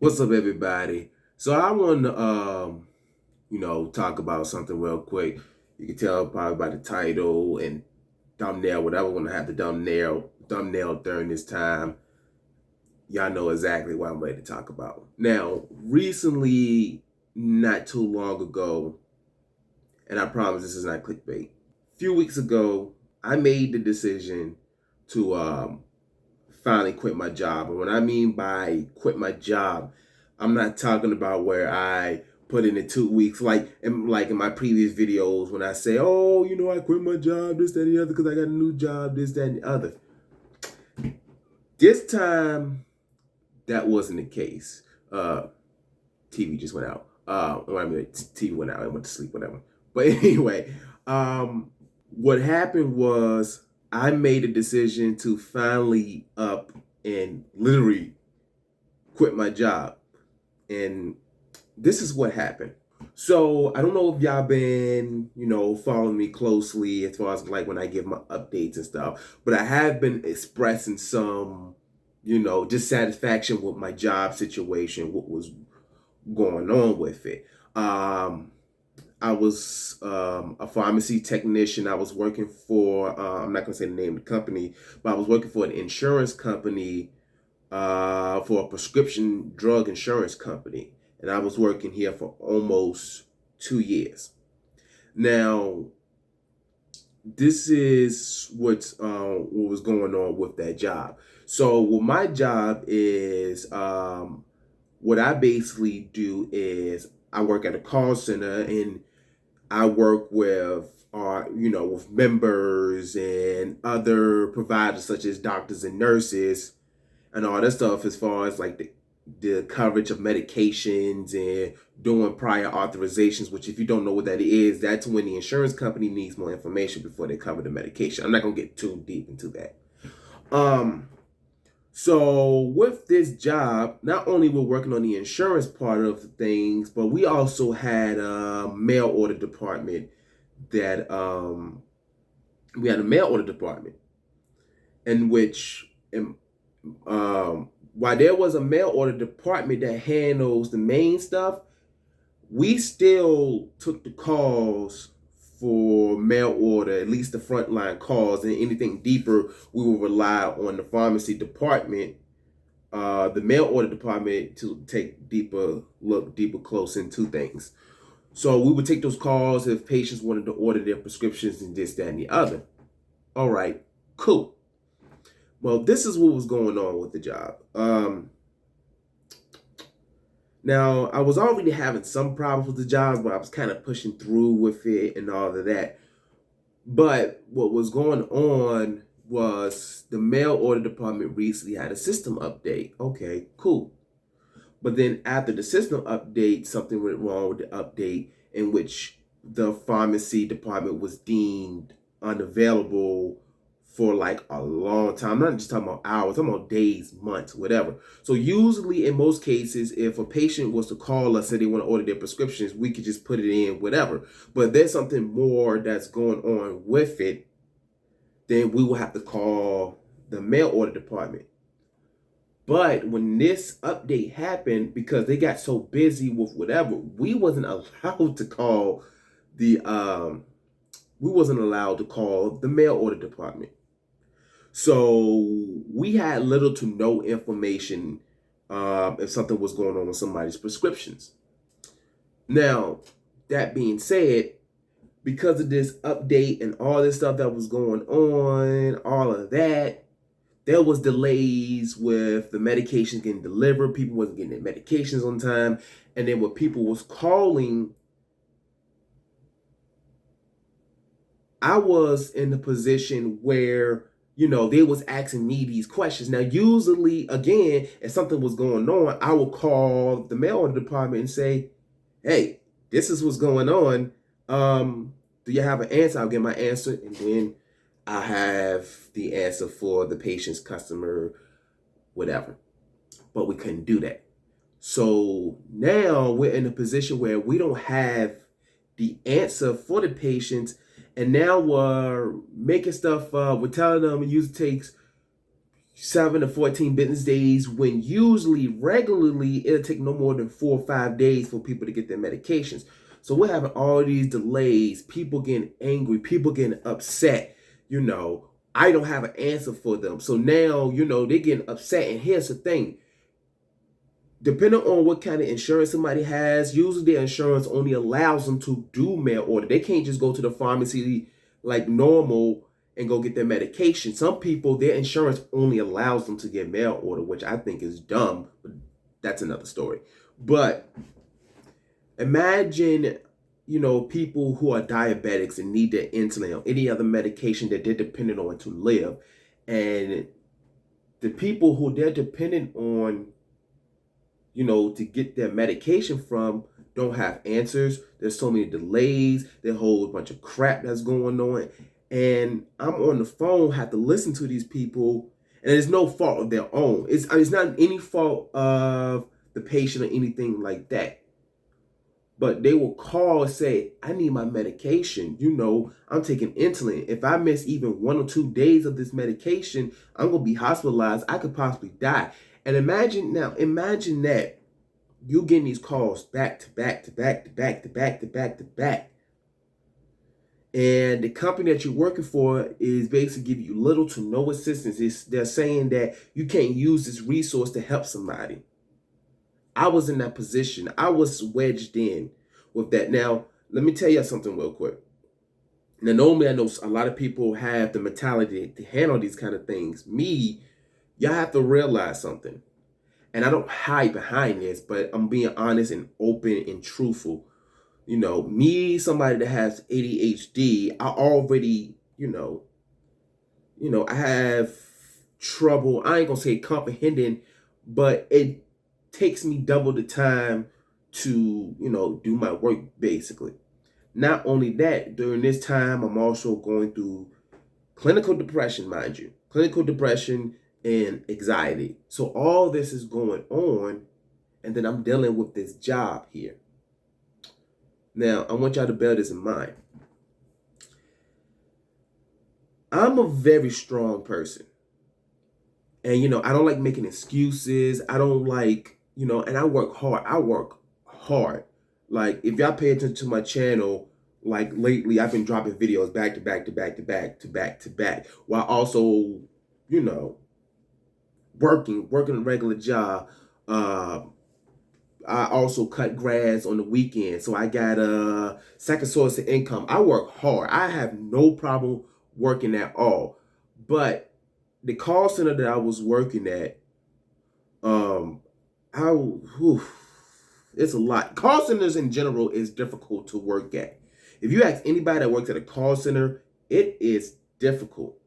What's up, everybody? So I want to, talk about something real quick. You can tell probably by the title and thumbnail, whatever. When I have the thumbnail during this time, y'all know exactly what I'm ready to talk about. Now, recently, not too long ago, and I promise this is not clickbait. A few weeks ago, I made the decision to finally quit my job. And what I mean by quit my job, I'm not talking about where I put in the 2 weeks, like in my previous videos when I say, oh, I quit my job, this, that, and the other, because I got a new job, this, that, and the other. This time, that wasn't the case. TV just went out. TV went out. I went to sleep, whatever. But anyway, what happened was I made a decision to finally up and literally quit my job. And this is what happened. So I don't know if y'all been, following me closely as far as like when I give my updates and stuff, but I have been expressing some, dissatisfaction with my job situation, what was going on with it. I was a pharmacy technician. I was working for, I'm not going to say the name of the company, but I was working for an insurance company, for a prescription drug insurance company. And I was working here for almost 2 years. Now, this is what was going on with that job. So, what my job is, what I basically do is I work at a call center and I work with with members and other providers such as doctors and nurses and all that stuff as far as like the coverage of medications and doing prior authorizations, which if you don't know what that is, that's when the insurance company needs more information before they cover the medication. I'm not gonna get too deep into that. So with this job, not only we're working on the insurance part of things, but we also had a mail order department that we had a mail order department in which while there was a mail order department that handles the main stuff, we still took the calls for mail order, at least the frontline calls, and anything deeper, we will rely on the pharmacy department, the mail order department, to take deeper close into things. So we would take those calls if patients wanted to order their prescriptions and this, that, and the other. All right, cool. Well, this is what was going on with the job. Now, I was already having some problems with the job, but I was kind of pushing through with it and all of that. But what was going on was the mail order department recently had a system update. Okay, cool. But then after the system update, something went wrong with the update in which the pharmacy department was deemed unavailable for like a long time. I'm not just talking about hours, I'm talking about days, months, whatever. So usually in most cases, if a patient was to call us and they want to order their prescriptions, we could just put it in, whatever. But there's something more that's going on with it, then we will have to call the mail order department. But when this update happened, because they got so busy with whatever, we wasn't allowed to call the mail order department. So we had little to no information if something was going on with somebody's prescriptions. Now, that being said, because of this update and all this stuff that was going on, all of that, there was delays with the medications getting delivered. People wasn't getting their medications on time. And then when people was calling, I was in the position where, they was asking me these questions. Now, usually, again, if something was going on, I would call the mail order department and say, hey, this is what's going on. Do you have an answer? I'll get my answer. And then I have the answer for the patient's customer, whatever. But we couldn't do that. So now we're in a position where we don't have the answer for the patients. And now we're making stuff, we're telling them it usually takes 7 to 14 business days, when usually regularly it'll take no more than 4 or 5 days for people to get their medications. So we're having all these delays, people getting angry, people getting upset. I don't have an answer for them. So now, they're getting upset. And here's the thing. Depending on what kind of insurance somebody has, usually their insurance only allows them to do mail order. They can't just go to the pharmacy like normal and go get their medication. Some people, their insurance only allows them to get mail order, which I think is dumb. But that's another story. But imagine, people who are diabetics and need their insulin or any other medication that they're dependent on to live. And the people who they're dependent on, to get their medication from don't have answers. There's so many delays. There's a whole bunch of crap that's going on. And I'm on the phone, have to listen to these people, and it's no fault of their own. It's not any fault of the patient or anything like that. But they will call and say, I need my medication. I'm taking insulin. If I miss even 1 or 2 days of this medication, I'm going to be hospitalized. I could possibly die. And imagine that you getting these calls back to back to back to back to back to back to back. And the company that you're working for is basically giving you little to no assistance. They're saying that you can't use this resource to help somebody. I was in that position. I was wedged in with that. Now, let me tell you something real quick. Now, normally I know a lot of people have the mentality to handle these kind of things. Me, y'all have to realize something. And I don't hide behind this, but I'm being honest and open and truthful. Me, somebody that has ADHD, I already, I have trouble. I ain't gonna say comprehending, but it takes me double the time to, do my work basically. Not only that, during this time, I'm also going through clinical depression, mind you, clinical depression and anxiety. So all this is going on, and then I'm dealing with this job here. Now, I want y'all to bear this in mind. I'm a very strong person. And, I don't like making excuses. I don't like, and I work hard. Like, if y'all pay attention to my channel, like lately, I've been dropping videos back to back to back to back to back to back, while also, working a regular job. I also cut grass on the weekend, so I got a second source of income. I work hard. I have no problem working at all. But the call center that I was working at, it's a lot. Call centers in general is difficult to work at. If you ask anybody that works at a call center, it is difficult.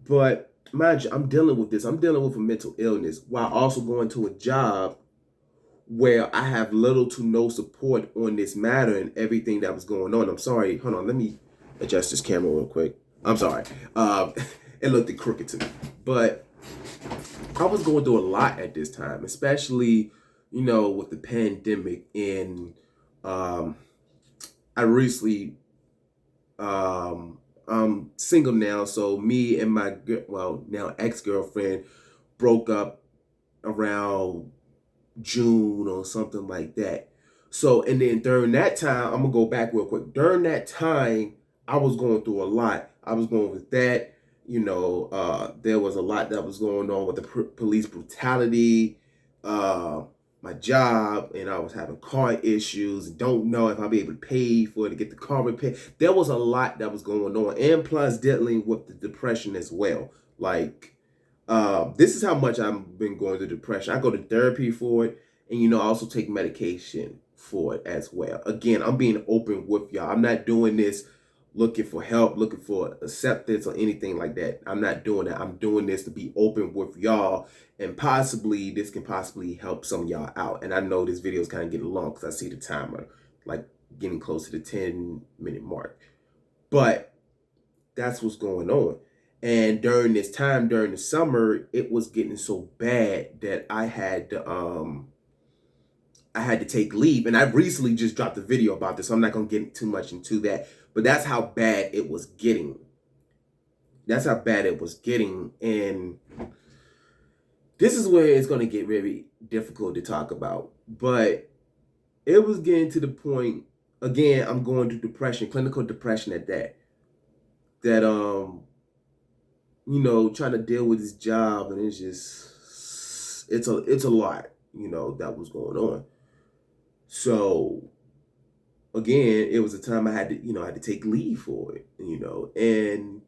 But mind you, I'm dealing with this. I'm dealing with a mental illness while also going to a job where I have little to no support on this matter and everything that was going on. I'm sorry. Hold on. Let me adjust this camera real quick. I'm sorry. It looked crooked to me. But I was going through a lot at this time, especially, with the pandemic. And I recently, I'm single now. So me and my, now ex-girlfriend broke up around June or something like that. So, and then during that time, I'm gonna go back real quick. During that time, I was going through a lot. I was going with that. There was a lot that was going on with the police brutality, my job, and I was having car issues. Don't know if I'll be able to pay for it to get the car repaired. There was a lot that was going on, and plus dealing with the depression as well. Like, this is how much I've been going through depression. I go to therapy for it, and I also take medication for it as well. Again, I'm being open with y'all. I'm not doing this looking for help, looking for acceptance or anything like that. I'm not doing that. I'm doing this to be open with y'all, and possibly this can possibly help some of y'all out. And I know this video is kind of getting long because I see the timer like getting close to the 10-minute mark. But that's what's going on. And during this time, during the summer, it was getting so bad that I had to take leave. And I recently just dropped a video about this, so I'm not going to get too much into that. But that's how bad it was getting. That's how bad it was getting. And this is where it's going to get very difficult to talk about. But it was getting to the point, again, I'm going through depression, clinical depression at that. That trying to deal with this job, and it's a lot, that was going on. So again, it was a time I had to take leave for it, and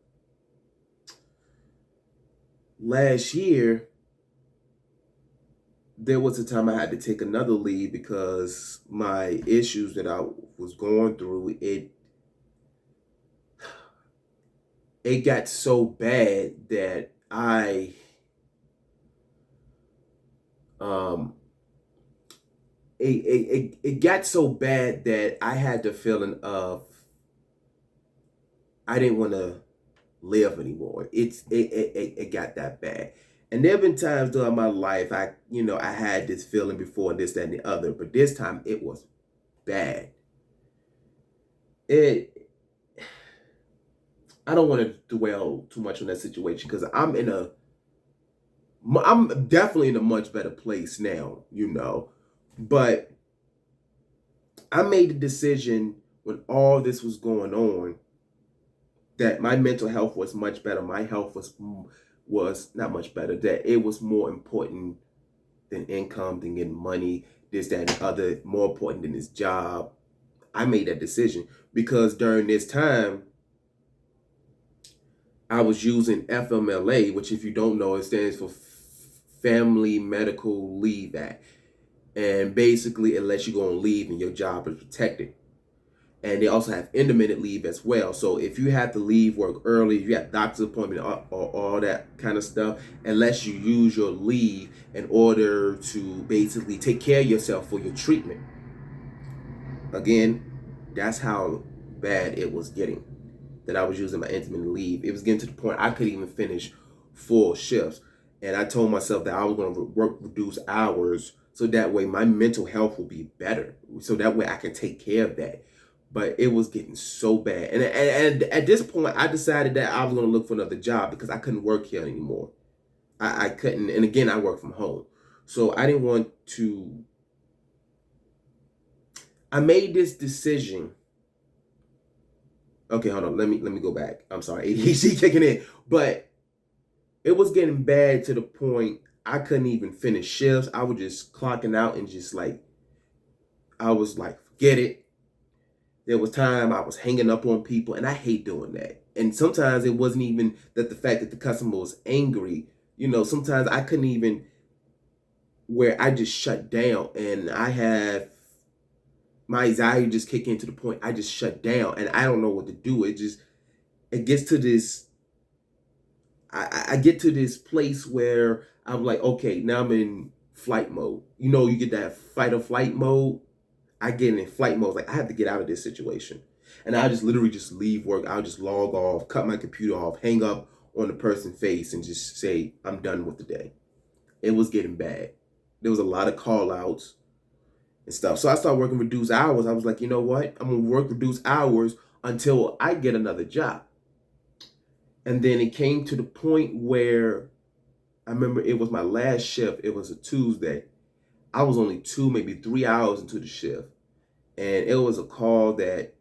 last year there was a time I had to take another leave because my issues that I was going through, it got so bad that um it got so bad that I had the feeling of I didn't want to live anymore. It got that bad. And there have been times throughout my life I had this feeling before, this, that, and the other, but this time it was bad. I don't want to dwell too much on that situation because I'm definitely in a much better place now, but I made the decision when all this was going on that my mental health was much better. My health was not much better. That it was more important than income, than getting money, this, that, and other, more important than this job. I made that decision because during this time, I was using FMLA, which if you don't know, it stands for Family Medical Leave Act. And basically, it lets you go on leave and your job is protected. And they also have intermittent leave as well. So if you have to leave work early, if you have doctor's appointment or all that kind of stuff, unless you use your leave in order to basically take care of yourself for your treatment. Again, that's how bad it was getting, that I was using my intermittent leave. It was getting to the point I couldn't even finish full shifts. And I told myself that I was going to work reduced hours so that way my mental health will be better. So that way I can take care of that. But it was getting so bad. And at this point, I decided that I was going to look for another job because I couldn't work here anymore. I couldn't. And again, I work from home. So I didn't want to. I made this decision. Okay, hold on. Let me go back. I'm sorry. ADHD kicking in. But it was getting bad to the point I couldn't even finish shifts. I was just clocking out and just I was like, forget it. There was time I was hanging up on people, and I hate doing that. And sometimes it wasn't even that the fact that the customer was angry. Sometimes I couldn't even, where I just shut down, and I have my anxiety just kick in to the point I just shut down, and I don't know what to do. It gets to this. I get to this place where I'm like, okay, now I'm in flight mode. You get that fight or flight mode. I get in flight mode. Like, I have to get out of this situation. And I just literally just leave work. I'll just log off, cut my computer off, hang up on the person's face and just say, I'm done with the day. It was getting bad. There was a lot of call outs and stuff. So I started working reduced hours. I was like, you know what? I'm going to work reduced hours until I get another job. And then it came to the point where I remember it was my last shift. It was a Tuesday. I was only 2, maybe 3 hours into the shift. And it was a call that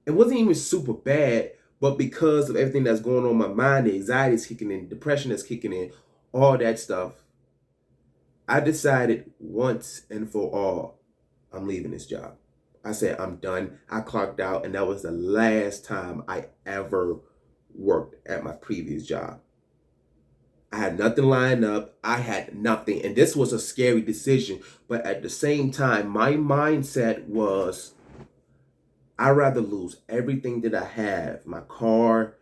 it wasn't even super bad, but because of everything that's going on in my mind, the anxiety is kicking in, depression is kicking in, all that stuff, I decided once and for all, I'm leaving this job. I said, I'm done. I clocked out, and that was the last time I ever worked at my previous job. I had nothing lined up. I had nothing. And this was a scary decision. But at the same time, my mindset was, I'd rather lose everything that I have, my car,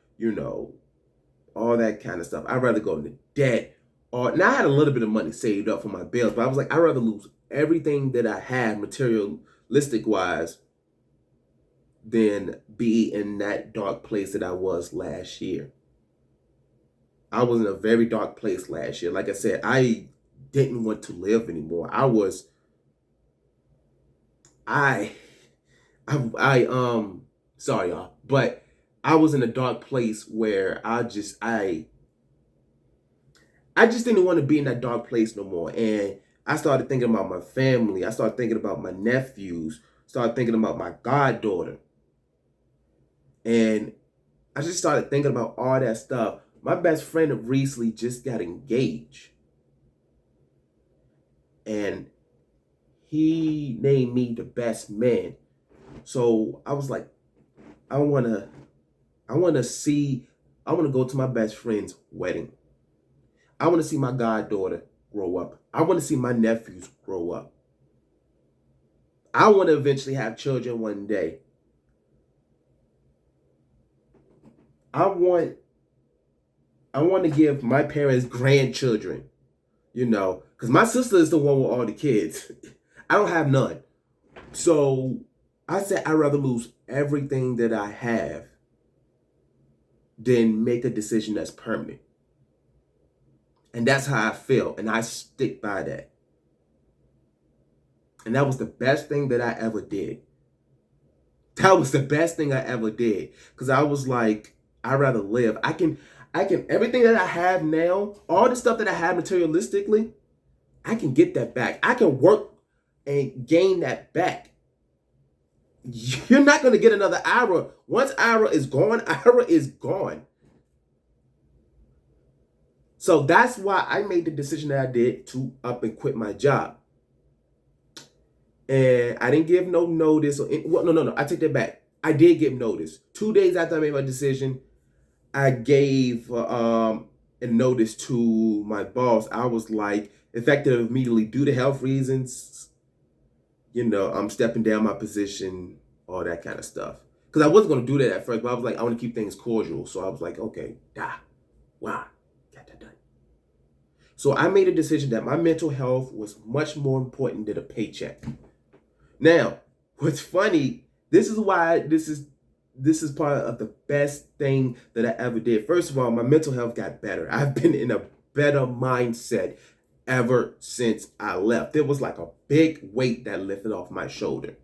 all that kind of stuff. I'd rather go into debt. Now I had a little bit of money saved up for my bills, but I was like, I'd rather lose everything that I had materialistic wise than be in that dark place that I was last year. I was in a very dark place last year. Like I said, I didn't want to live anymore. Sorry y'all, but I was in a dark place where I just didn't want to be in that dark place no more. And I started thinking about my family. I started thinking about my nephews. Started thinking about my goddaughter. And I just started thinking about all that stuff. My best friend recently just got engaged. And he named me the best man. So I was like, I wanna go to my best friend's wedding. I want to see my goddaughter grow up. I want to see my nephews grow up. I want to eventually have children one day. I want to give my parents grandchildren, because my sister is the one with all the kids. I don't have none. So I said I'd rather lose everything that I have than make a decision that's permanent. And that's how I feel, and I stick by that. And that was the best thing that I ever did. That was the best thing I ever did. Because I was like, I'd rather live. I can, everything that I have now, all the stuff that I have materialistically, I can get that back. I can work and gain that back. You're not going to get another IRA. Once IRA is gone, IRA is gone. So that's why I made the decision that I did to up and quit my job. And I didn't give no notice. No. I take that back. I did give notice. 2 days after I made my decision, I gave a notice to my boss. I was like, effective immediately due to health reasons. I'm stepping down my position, all that kind of stuff. Because I wasn't going to do that at first, but I was like, I want to keep things cordial. So I was like, okay, wow, got that done. So I made a decision that my mental health was much more important than a paycheck. Now, what's funny, this is why this is part of the best thing that I ever did. First of all, my mental health got better. I've been in a better mindset ever since I left. There was like a big weight that lifted off my shoulder.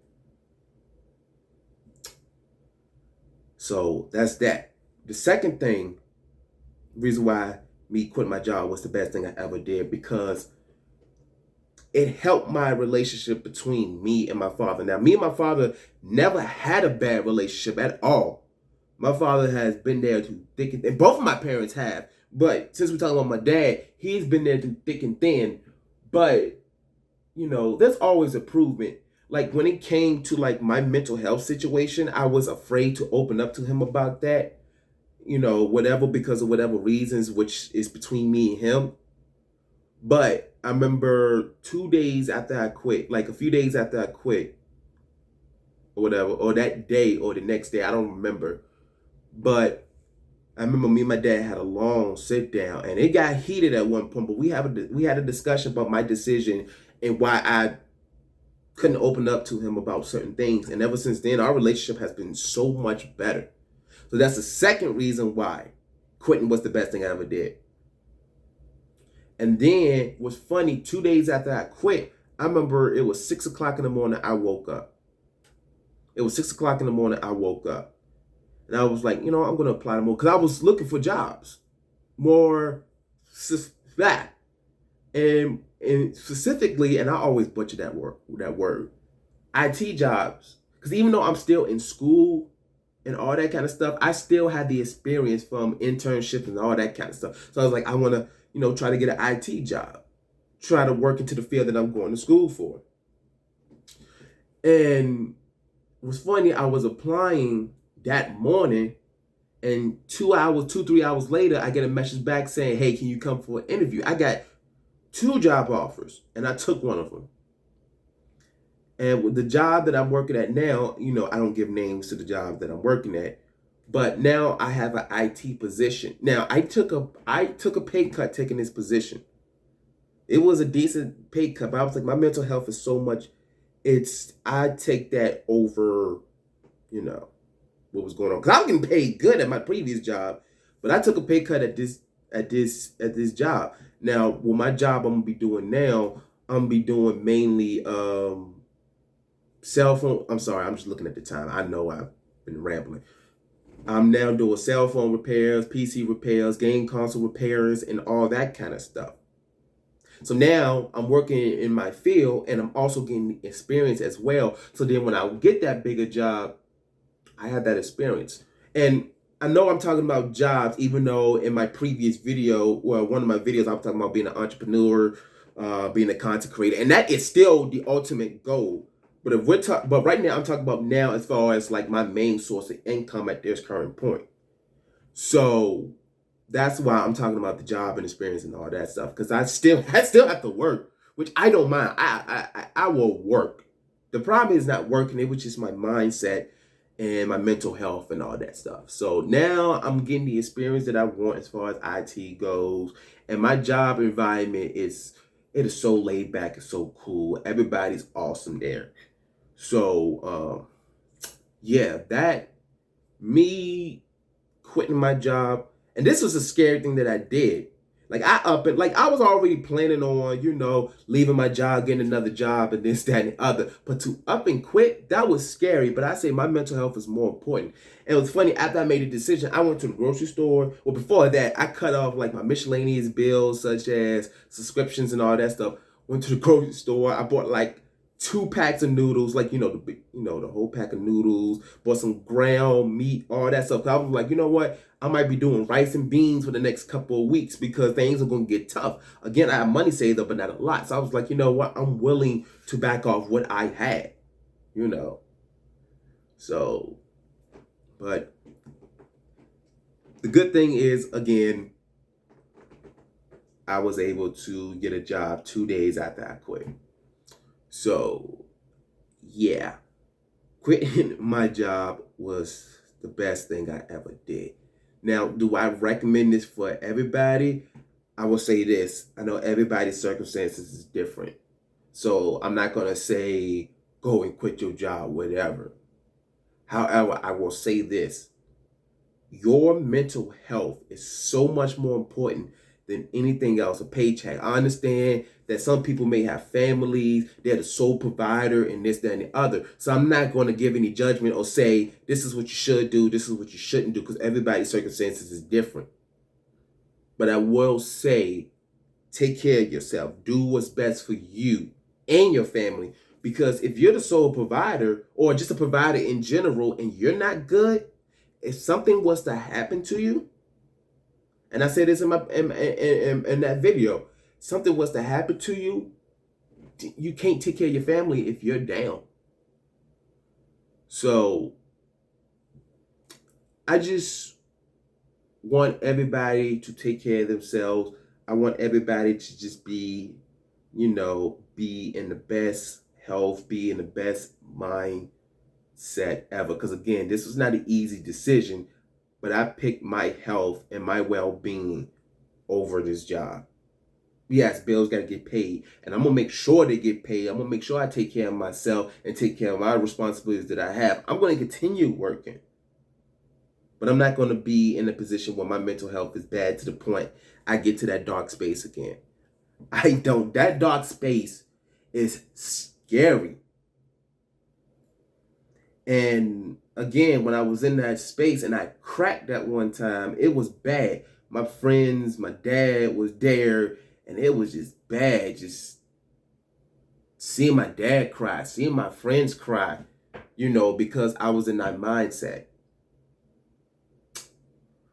So that's that. The second thing, reason why me quitting my job was the best thing I ever did, because it helped my relationship between me and my father. Now, me and my father never had a bad relationship at all. My father has been there through thick and thin. Both of my parents have. But since we're talking about my dad, he's been there through thick and thin. But, there's always improvement. Like when it came to like my mental health situation, I was afraid to open up to him about that. Whatever, because of whatever reasons, which is between me and him. But I remember 2 days after I quit, like a few days after I quit, or whatever, or that day or the next day, I don't remember. But I remember me and my dad had a long sit down, and it got heated at one point. But we had a discussion about my decision and why I couldn't open up to him about certain things. And ever since then, our relationship has been so much better. So that's the second reason why quitting was the best thing I ever did. And then what's funny, 2 days after I quit, I remember it was 6 o'clock in the morning, I woke up. It was 6 o'clock in the morning, I woke up. And I was like, I'm going to apply to more, because I was looking for jobs. More that. And specifically, and I always butcher that word, IT jobs. Because even though I'm still in school and all that kind of stuff, I still had the experience from internships and all that kind of stuff. So I was like, I want to, try to get an IT job, try to work into the field that I'm going to school for. And it was funny, I was applying that morning, and 3 hours later, I get a message back saying, hey, can you come for an interview? I got 2 job offers, and I took one of them. And with the job that I'm working at now, I don't give names to the job that I'm working at, but now I have an IT position. Now, I took a pay cut taking this position. It was a decent pay cut, but I was like, my mental health is so much, I take that over, what was going on. Because I was getting paid good at my previous job, but I took a pay cut at this job. Now, with my job I'm gonna be doing now, I'm gonna be doing mainly cell phone. I'm sorry, I'm just looking at the time. I know I've been rambling. I'm now doing cell phone repairs, PC repairs, game console repairs, and all that kind of stuff. So now I'm working in my field and I'm also getting experience as well. So then when I get that bigger job, I have that experience. And I know I'm talking about jobs, even though in my previous video, well, one of my videos, I'm talking about being an entrepreneur, being a content creator, and that is still the ultimate goal. But if but right now I'm talking about now as far as like my main source of income at this current point. So that's why I'm talking about the job and experience and all that stuff. Because I still have to work, which I don't mind. I will work. The problem is not working. It was just my mindset and my mental health and all that stuff. So now I'm getting the experience that I want as far as IT goes, and my job environment is so laid back and so cool. Everybody's awesome there. So yeah, that me quitting my job, and this was a scary thing that I did. Like I was already planning on, leaving my job, getting another job, and this, that, and the other. But to up and quit, that was scary. But I say my mental health is more important. And it was funny, after I made a decision, I went to the grocery store. Well, before that, I cut off like my miscellaneous bills, such as subscriptions and all that stuff. Went to the grocery store. I bought like 2 packs of noodles, like the whole pack of noodles. Bought some ground meat, all that stuff. I was like, you know what? I might be doing rice and beans for the next couple of weeks because things are gonna get tough. Again, I have money saved up, but not a lot. So I was like, you know what? I'm willing to back off what I had, you know. So, but the good thing is, again, I was able to get a job 2 days after I quit. So, yeah, quitting my job was the best thing I ever did. Now, do I recommend this for everybody? I will say this. I know everybody's circumstances is different. So I'm not going to say go and quit your job, whatever. However, I will say this. Your mental health is so much more important than anything else, a paycheck. I understand that some people may have families, they're the sole provider and this, that, and the other. So I'm not going to give any judgment or say this is what you should do, this is what you shouldn't do, because everybody's circumstances is different. But I will say, take care of yourself. Do what's best for you and your family. Because if you're the sole provider or just a provider in general and you're not good, if something was to happen to you, and I said this in that video, something was to happen to you, you can't take care of your family if you're down. So I just want everybody to take care of themselves. I want everybody to just be in the best health, be in the best mindset ever. Because again, this was not an easy decision, but I picked my health and my well-being over this job. Yes, bills got to get paid, and I'm going to make sure they get paid. I'm going to make sure I take care of myself and take care of my responsibilities that I have. I'm going to continue working, but I'm not going to be in a position where my mental health is bad to the point I get to that dark space again. I don't. That dark space is scary. And again, when I was in that space and I cracked that one time, it was bad. My friends, my dad was there, and it was just bad. Just seeing my dad cry, seeing my friends cry, because I was in that mindset.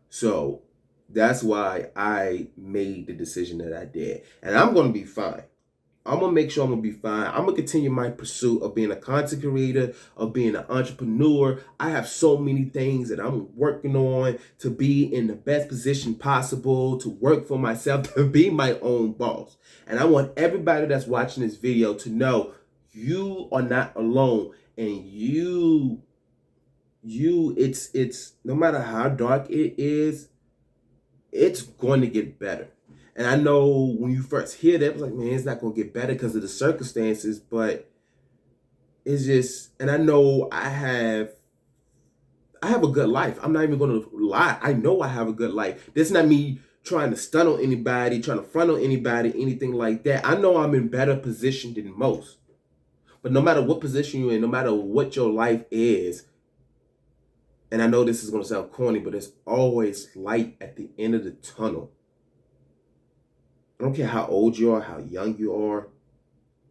So that's why I made the decision that I did. And I'm going to be fine. I'm going to make sure I'm going to be fine. I'm going to continue my pursuit of being a content creator, of being an entrepreneur. I have so many things that I'm working on to be in the best position possible, to work for myself, to be my own boss. And I want everybody that's watching this video to know you are not alone. And it's no matter how dark it is, it's going to get better. And I know when you first hear that, it was like, man, it's not going to get better because of the circumstances, but it's just, and I know I have a good life. I'm not even going to lie. I know I have a good life. This is not me trying to stun on anybody, trying to front on anybody, anything like that. I know I'm in better position than most. But no matter what position you're in, no matter what your life is, And I know this is going to sound corny, but there's always light at the end of the tunnel. I don't care how old you are, how young you are,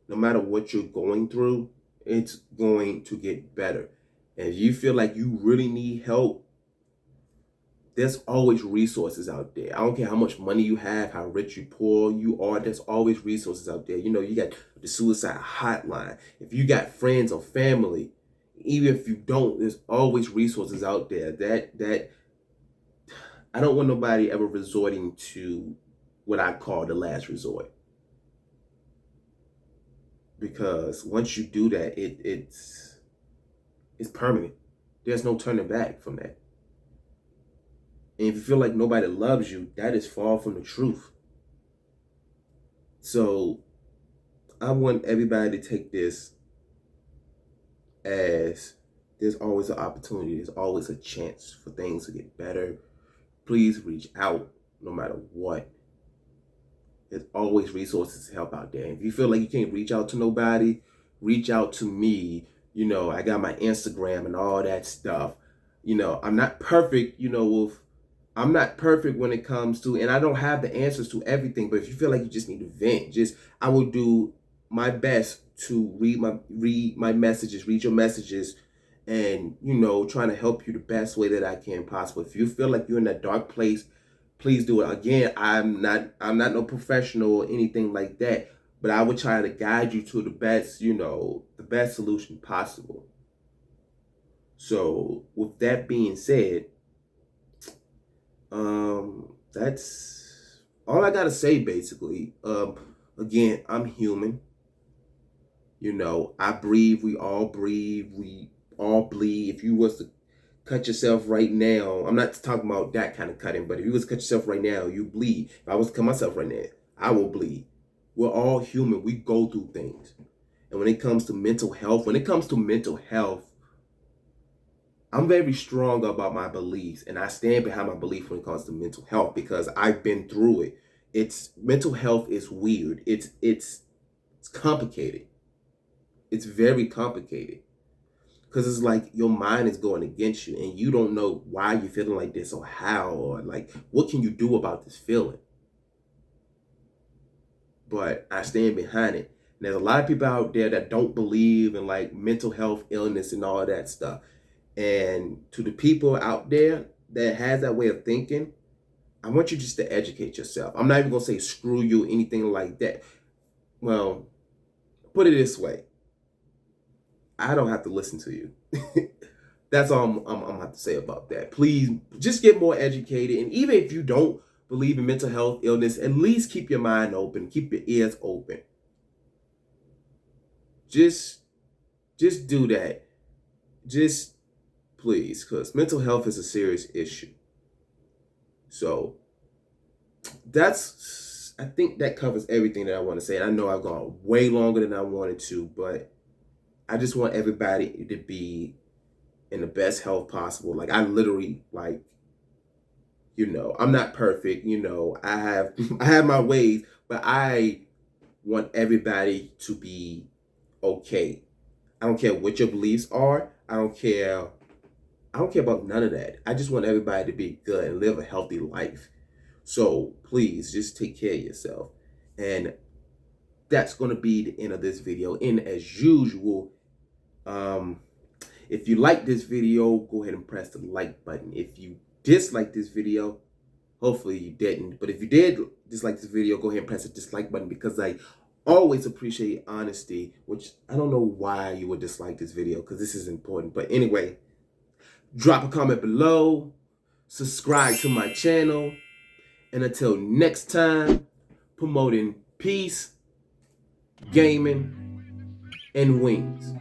no matter what you're going through, it's going to get better. And if you feel like you really need help, there's always resources out there. I don't care how much money you have, how rich you poor you are, there's always resources out there. You know, you got the suicide hotline. If you got friends or family, even if you don't, there's always resources out there. That I don't want nobody ever resorting to what I call the last resort. Because once you do that, it's permanent. There's no turning back from that. And if you feel like nobody loves you, that is far from the truth. So I want everybody to take this as there's always an opportunity. There's always a chance for things to get better. Please reach out no matter what. There's always resources to help out there. If you feel like you can't reach out to nobody, reach out to me. You know, I got my Instagram and all that stuff. You know, I'm not perfect, I'm not perfect when it comes to, and I don't have the answers to everything, but if you feel like you just need to vent, I will do my best to read my messages, read your messages, and, trying to help you the best way that I can possible. If you feel like you're in that dark place, please do it. Again, I'm not no professional or anything like that, but I would try to guide you to the best, the best solution possible. So with that being said, that's all I gotta say basically. Again, I'm human. I breathe, we all bleed. If you was to cut yourself right now, I'm not talking about that kind of cutting, but if you was to cut yourself right now, you bleed. If I was to cut myself right now, I will bleed. We're all human. We go through things. And when it comes to mental health, I'm very strong about my beliefs, and I stand behind my belief when it comes to mental health because I've been through it. Mental health is weird. It's complicated. It's very complicated because it's like your mind is going against you, and you don't know why you're feeling like this or how, or like what can you do about this feeling. But I stand behind it. And there's a lot of people out there that don't believe in like mental health illness and all that stuff. And to the people out there that has that way of thinking, I want you just to educate yourself. I'm not even going to say screw you or anything like that. Well, put it this way. I don't have to listen to you. That's all I'm going to have to say about that. Please just get more educated. And even if you don't believe in mental health illness, at least keep your mind open. Keep your ears open. Just do that. Just please, because mental health is a serious issue. So I think that covers everything that I want to say. And I know I've gone way longer than I wanted to, but I just want everybody to be in the best health possible. Like I literally, I'm not perfect. I have my ways, but I want everybody to be okay. I don't care what your beliefs are. I don't care about none of that. I just want everybody to be good and live a healthy life. So please just take care of yourself. And that's going to be the end of this video. And as usual, if you like this video, go ahead and press the like button. If you dislike this video, hopefully you didn't. But if you did dislike this video, go ahead and press the dislike button because I always appreciate honesty, which I don't know why you would dislike this video because this is important. But anyway, drop a comment below, subscribe to my channel, and until next time, promoting peace, gaming, and wings.